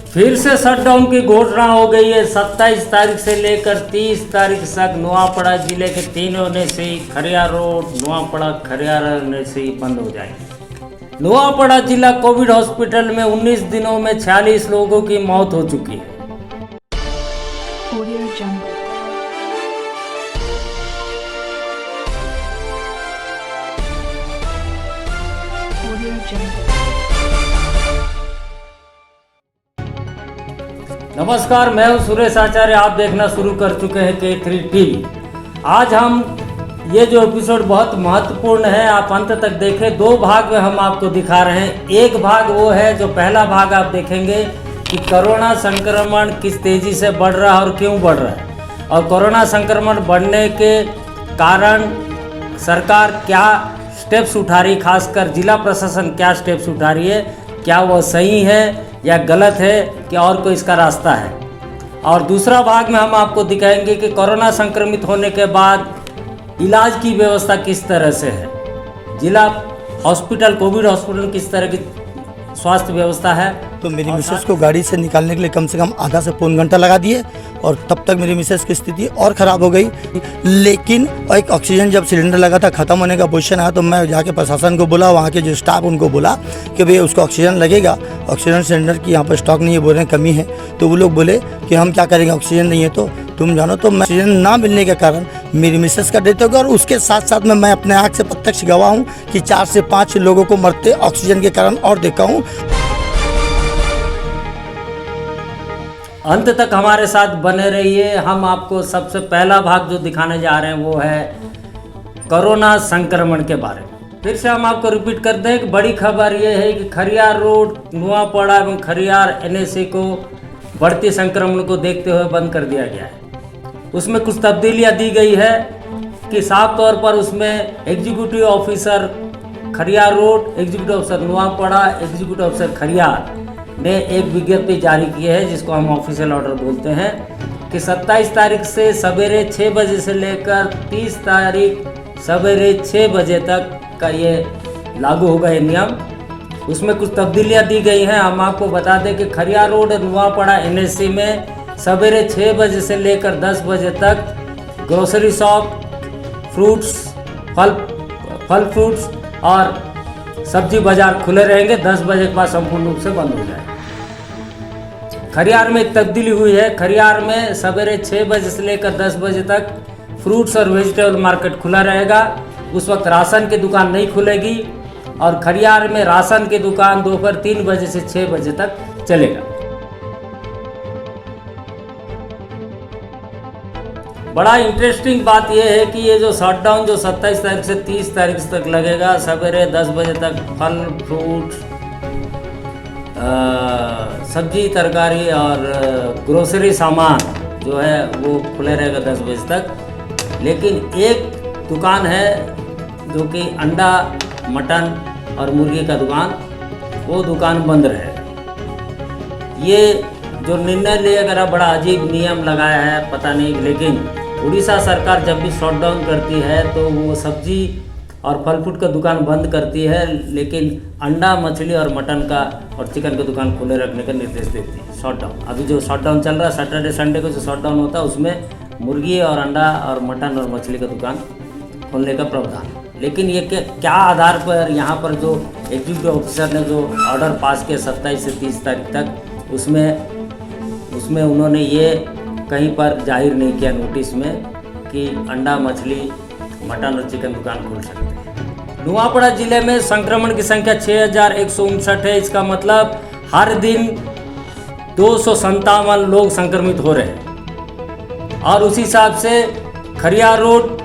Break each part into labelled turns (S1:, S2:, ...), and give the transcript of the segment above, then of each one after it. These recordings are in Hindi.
S1: फिर से शटडाउन की घोषणा हो गई है। 27 तारीख से लेकर 30 तारीख तक नुआपड़ा जिले के तीनों नेसी खरियार रोड, नुआपड़ा खरियार नेसी बंद हो जाएंगे। नुआपड़ा जिला कोविड हॉस्पिटल में 19 दिनों में 46 लोगों की मौत हो चुकी है। नमस्कार, मैं हूं सुरेश आचार्य। आप देखना शुरू कर चुके हैं K3 टीवी। आज हम ये जो एपिसोड बहुत महत्वपूर्ण है, आप अंत तक देखें। दो भाग में हम आपको दिखा रहे हैं। एक भाग वो है जो पहला भाग आप देखेंगे कि कोरोना संक्रमण किस तेज़ी से बढ़ रहा है और क्यों बढ़ रहा है, और कोरोना संक्रमण बढ़ने के कारण सरकार क्या स्टेप्स उठा रही, खासकर जिला प्रशासन क्या स्टेप्स उठा रही है, क्या वो सही है या गलत है, क्या और कोई इसका रास्ता है। और दूसरा भाग में हम आपको दिखाएंगे कि कोरोना संक्रमित होने के बाद इलाज की व्यवस्था किस तरह से है, जिला हॉस्पिटल कोविड हॉस्पिटल किस तरह की स्वास्थ्य व्यवस्था है।
S2: तो मेरी मिसेस को गाड़ी से निकालने के लिए कम से कम आधा से पौन घंटा लगा दिए, और तब तक मेरी मिसेस की स्थिति और ख़राब हो गई। लेकिन एक ऑक्सीजन जब सिलेंडर लगा था, ख़त्म होने का पोजीशन आया, तो मैं जाके प्रशासन को बोला, वहाँ के जो स्टाफ उनको बोला कि भैया उसको ऑक्सीजन लगेगा, ऑक्सीजन सिलेंडर की यहाँ पर स्टॉक नहीं है, बोल रहे हैं कमी है। तो वो लोग बोले कि हम क्या करेंगे, ऑक्सीजन नहीं है तो तुम जानो। तो ऑक्सीजन ना मिलने के कारण मेरी मिसेस का डेथ हो गया, और उसके साथ साथ में मैं अपने आँख से प्रत्यक्ष गवाह हूँ कि 4 से 5 लोगों को मरते ऑक्सीजन के कारण और देखा हूँ।
S1: अंत तक हमारे साथ बने रहिए। हम आपको सबसे पहला भाग जो दिखाने जा रहे हैं वो है कोरोना संक्रमण के बारे में। फिर से हम आपको रिपीट करते हैं कि बड़ी खबर ये है कि खरियार रोड, नुआपड़ा एवं खरियार NAC को बढ़ती संक्रमण को देखते हुए बंद कर दिया गया है। उसमें कुछ तब्दीलियां दी गई है कि साफ तौर पर उसमें executive officer Khariar road, executive officer Nuapada, executive officer Khariar ने एक विज्ञप्ति जारी की है, जिसको हम ऑफिशियल ऑर्डर बोलते हैं, कि 27 तारीख से सवेरे 6 बजे से लेकर 30 तारीख सवेरे 6 बजे तक का ये लागू होगा ये नियम। उसमें कुछ तब्दीलियां दी गई हैं। हम आपको बता दें कि खरियार रोड नुआपड़ा NAC में सवेरे 6 बजे से लेकर 10 बजे तक ग्रोसरी शॉप, फ्रूट्स, फल फ्रूट्स और सब्जी बाजार खुले रहेंगे। 10 बजे के बाद संपूर्ण रूप से बंद हो जाएगा। खरियार में एक तब्दीली हुई है। खरियार में सवेरे 6 बजे से लेकर 10 बजे तक फ्रूट्स और वेजिटेबल मार्केट खुला रहेगा। उस वक्त राशन की दुकान नहीं खुलेगी, और खरियार में राशन की दुकान दोपहर 3 बजे से 6 बजे तक चलेगा। बड़ा इंटरेस्टिंग बात यह है कि ये जो शटडाउन जो 27 तारीख से 30 तारीख तक लगेगा, सवेरे 10 बजे तक फल फ्रूट, सब्जी तरकारी और ग्रोसरी सामान जो है वो खुले रहेगा 10 बजे तक। लेकिन एक दुकान है जो कि अंडा, मटन और मुर्गी का दुकान, वो दुकान बंद रहेगा। ये जो निर्णय लिया गया बड़ा अजीब नियम लगाया है, पता नहीं। लेकिन उड़ीसा सरकार जब भी शटडाउन करती है तो वो सब्जी और फल फ्रूट का दुकान बंद करती है, लेकिन अंडा, मछली और मटन का और चिकन का दुकान खुले रखने का निर्देश देती है। शटडाउन अभी जो शटडाउन चल रहा है, सैटरडे संडे को जो शटडाउन होता है, उसमें मुर्गी और अंडा और मटन और मछली का दुकान खोलने का प्रावधान। लेकिन ये क्या आधार पर यहाँ पर जो एग्जीक्यूटिव ऑफिसर ने जो ऑर्डर पास किया 27 से 30 तारीख तक, उसमें उन्होंने ये कहीं पर जाहिर नहीं किया नोटिस में कि अंडा, मछली, मटन और चिकन दुकान खोल सकते हैं। नुआपड़ा जिले में संक्रमण की संख्या 6159 है। इसका मतलब हर दिन 257 लोग संक्रमित हो रहे हैं। और उसी हिसाब से खरियार रोड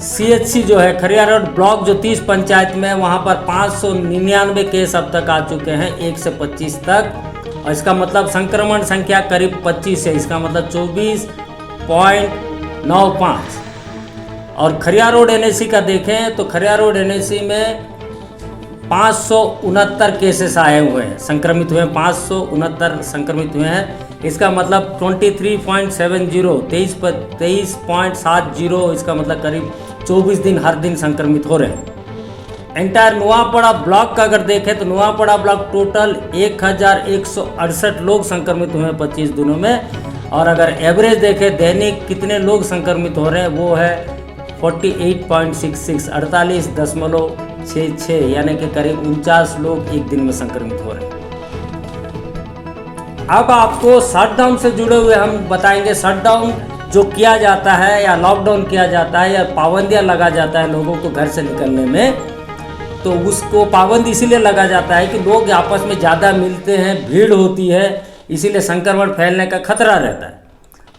S1: CHC जो है, खरियार रोड ब्लॉक जो 30 पंचायत में, वहाँ पर 599 केस अब तक आ चुके हैं, 1 से 25 तक। और इसका मतलब संक्रमण संख्या करीब 25 है। इसका मतलब 24.95। और खरियार रोड NAC का देखें तो खरियार रोड NAC में 569 केसेस आए हुए हैं, संक्रमित हुए हैं, 569 संक्रमित हुए हैं। इसका मतलब 23.70, 23.70, इसका मतलब करीब 24 दिन हर दिन संक्रमित हो रहे हैं। एंटायर नुआपड़ा ब्लॉक का अगर देखें तो नुआपड़ा ब्लॉक टोटल 1168 लोग संक्रमित हुए हैं 25 दिनों में। और अगर एवरेज देखें दैनिक कितने लोग संक्रमित हो रहे हैं वो है 48.66 48.66 यानी कि करीब 49 लोग एक दिन में संक्रमित हो रहे हैं। अब आपको शटडाउन से जुड़े हुए हम बताएंगे। शटडाउन जो किया जाता है या लॉकडाउन किया जाता है या पाबंदियां लगा जाता है लोगों को घर से निकलने में, तो उसको पाबंदी इसीलिए लगा जाता है कि लोग आपस में ज़्यादा मिलते हैं, भीड़ होती है, इसीलिए संक्रमण फैलने का खतरा रहता है।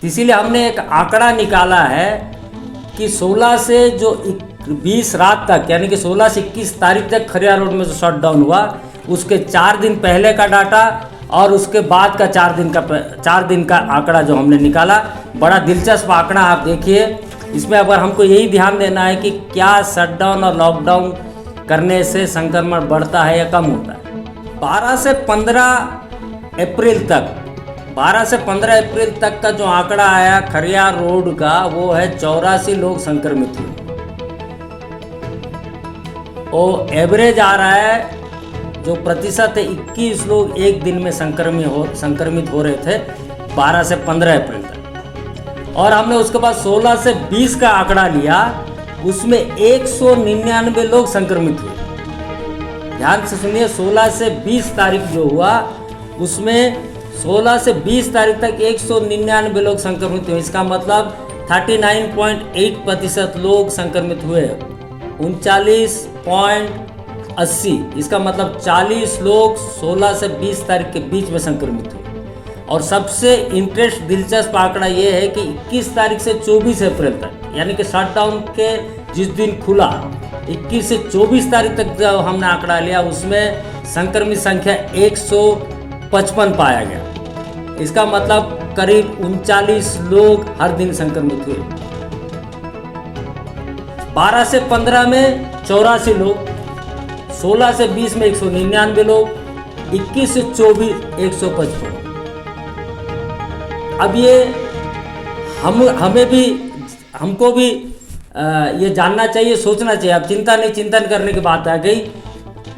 S1: इसीलिए हमने एक आंकड़ा निकाला है कि 16 से जो 20 रात तक यानी कि 16 से 21 तारीख तक खरिया रोड में जो शटडाउन हुआ उसके 4 दिन पहले का डाटा और उसके बाद का 4 दिन का आंकड़ा जो हमने निकाला। बड़ा दिलचस्प आंकड़ा आप देखिए। इसमें अगर हमको यही ध्यान देना है कि क्या शटडाउन और लॉकडाउन करने से संक्रमण बढ़ता है या कम होता है। 12 से 15 अप्रैल तक का जो आंकड़ा आया खरिया रोड का वो है 84 लोग संक्रमित हुए और एवरेज आ रहा है जो प्रतिशत है 21 लोग एक दिन में संक्रमित हो रहे थे 12 से 15 अप्रैल तक। और हमने उसके बाद 16 से 20 का आंकड़ा लिया, उसमें 199 लोग संक्रमित हुए। ध्यान से सुनिए, 16 से 20 तारीख जो हुआ उसमें 16 से 20 तारीख तक 199 लोग संक्रमित हुए। इसका मतलब 39.8% लोग संक्रमित हुए। 39.80 इसका मतलब 40 लोग 16 से 20 तारीख के बीच में संक्रमित हुए। और सबसे दिलचस्प आंकड़ा ये है कि 21 तारीख से 24 अप्रैल तक यानी कि शटडाउन के जिस दिन खुला 21 से 24 तारीख तक जब हमने आंकड़ा लिया उसमें संक्रमित संख्या 155 पाया गया। इसका मतलब करीब 39 लोग हर दिन संक्रमित हुए। 12 से 15 में 84 लोग, 16 से 20 में 199 लोग, 21 से 24 155। अब ये हमको भी ये जानना चाहिए, सोचना चाहिए। अब चिंतन करने की बात आ गई।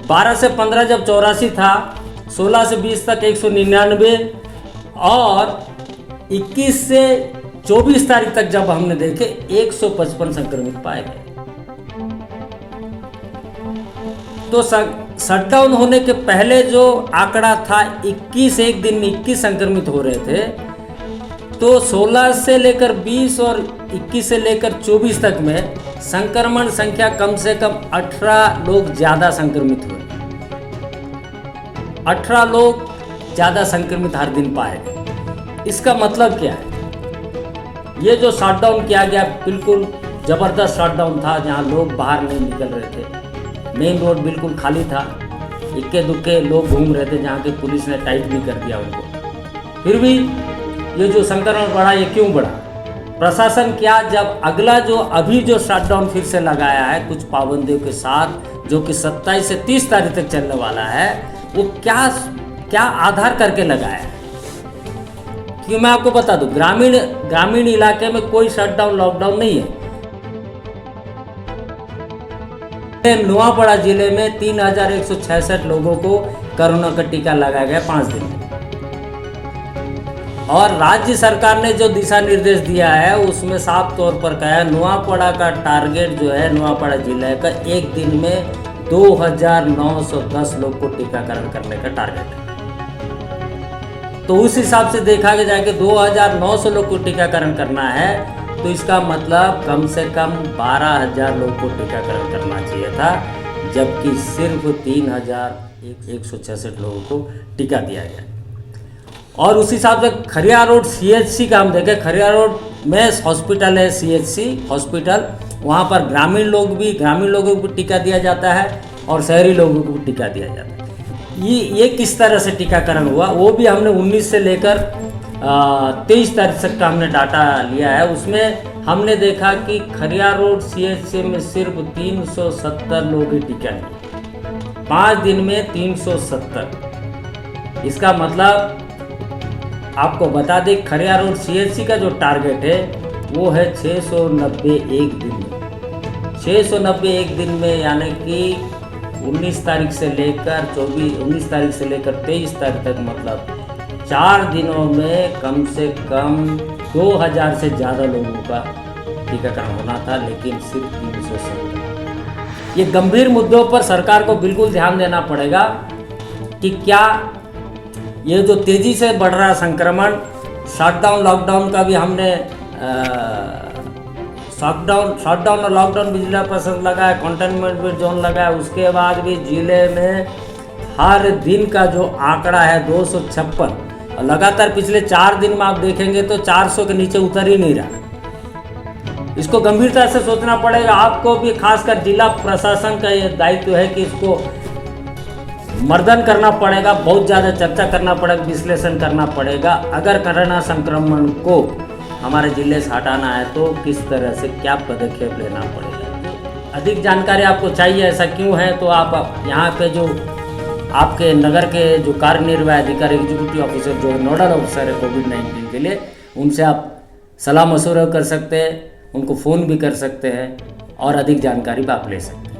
S1: 12 से 15 जब 84 था, 16 से 20 तक 199 और 21 से 24 तारीख तक जब हमने देखे 155 संक्रमित पाए गए। तो शटडाउन होने के पहले जो आंकड़ा था 21 एक दिन में 21 संक्रमित हो रहे थे, तो 16 से लेकर 20 और 21 से लेकर 24 तक में संक्रमण संख्या कम से कम 18 लोग ज़्यादा संक्रमित हुए। 18 लोग ज़्यादा संक्रमित हर दिन पाए गए। इसका मतलब क्या है? ये जो शटडाउन किया गया बिल्कुल ज़बरदस्त शटडाउन था, जहाँ लोग बाहर नहीं निकल रहे थे। मेन रोड बिल्कुल खाली था, इक्के दुक्के लोग घूम रहे थे, जहाँ की पुलिस ने टाइट भी कर दिया उनको। फिर भी ये जो संक्रमण बढ़ा, ये क्यों बढ़ा? प्रशासन क्या जब अगला जो अभी जो शटडाउन फिर से लगाया है कुछ पाबंदियों के साथ, जो कि 27 से 30 तारीख तक चलने वाला है, वो क्या आधार करके लगाया है? कि मैं आपको बता दूं, ग्रामीण इलाके में कोई शटडाउन लॉकडाउन नहीं है। नुआपड़ा जिले में 3166 लोगों को कोरोना का टीका लगाया गया 5 दिन में। और राज्य सरकार ने जो दिशा निर्देश दिया है उसमें साफ तौर पर कहा है नुआपड़ा का टारगेट जो है, नुआपड़ा जिले का एक दिन में 2910 लोग को टीकाकरण करने का टारगेट है। तो उस हिसाब से देखा जाए कि 2900 लोग को टीकाकरण करना है, तो इसका मतलब कम से कम 12000 लोग को टीकाकरण करना चाहिए था, जबकि सिर्फ 3166 लोगों को टीका दिया गया। और उस हिसाब से खरिया रोड CHC का हम देखें, खरिया रोड में हॉस्पिटल है CHC हॉस्पिटल, वहाँ पर ग्रामीण लोगों को टीका दिया जाता है और शहरी लोगों को टीका दिया जाता है। ये किस तरह से टीकाकरण हुआ वो भी हमने 19 से लेकर 23 तारीख तक का हमने डाटा लिया है। उसमें हमने देखा कि खरिया रोड CHC में सिर्फ 370 लोग ही टीका लिए 5 दिन में 370। इसका मतलब आपको बता दें, खरिया रोड CHC का जो टारगेट है वो है 690 एक दिन में। 690 एक दिन में, यानी कि 19 तारीख से लेकर 19 तारीख से लेकर 23 तारीख तक, मतलब 4 दिनों में कम से कम 2000 से ज़्यादा लोगों का टीकाकरण होना था, लेकिन सिर्फ 370। ये गंभीर मुद्दों पर सरकार को बिल्कुल ध्यान देना पड़ेगा कि क्या ये जो तेज़ी से बढ़ रहा संक्रमण, शटडाउन लॉकडाउन का भी हमने शटडाउन और लॉकडाउन भी जिला प्रशासन लगा है, कंटेनमेंट जोन लगा है, उसके बाद भी जिले में हर दिन का जो आंकड़ा है 256, और लगातार पिछले 4 दिन में आप देखेंगे तो 400 के नीचे उतर ही नहीं रहा। इसको गंभीरता से सोचना पड़ेगा। आपको भी खासकर जिला प्रशासन का ये दायित्व है कि इसको मर्दन करना पड़ेगा, बहुत ज़्यादा चर्चा करना पड़ेगा, विश्लेषण करना पड़ेगा। अगर कोरोना संक्रमण को हमारे जिले से हटाना है तो किस तरह से क्या पदक्षेप लेना पड़ेगा। अधिक जानकारी आपको चाहिए, ऐसा क्यों है, तो आप यहाँ पे जो आपके नगर के जो कार्यनिर्वाही अधिकारी, एग्जीक्यूटिव ऑफिसर जो नोडल ऑफिसर है कोविड-19 के लिए, उनसे आप सलाह मशवरा कर सकते हैं, उनको फ़ोन भी कर सकते हैं और अधिक जानकारी भी आप ले सकते हैं।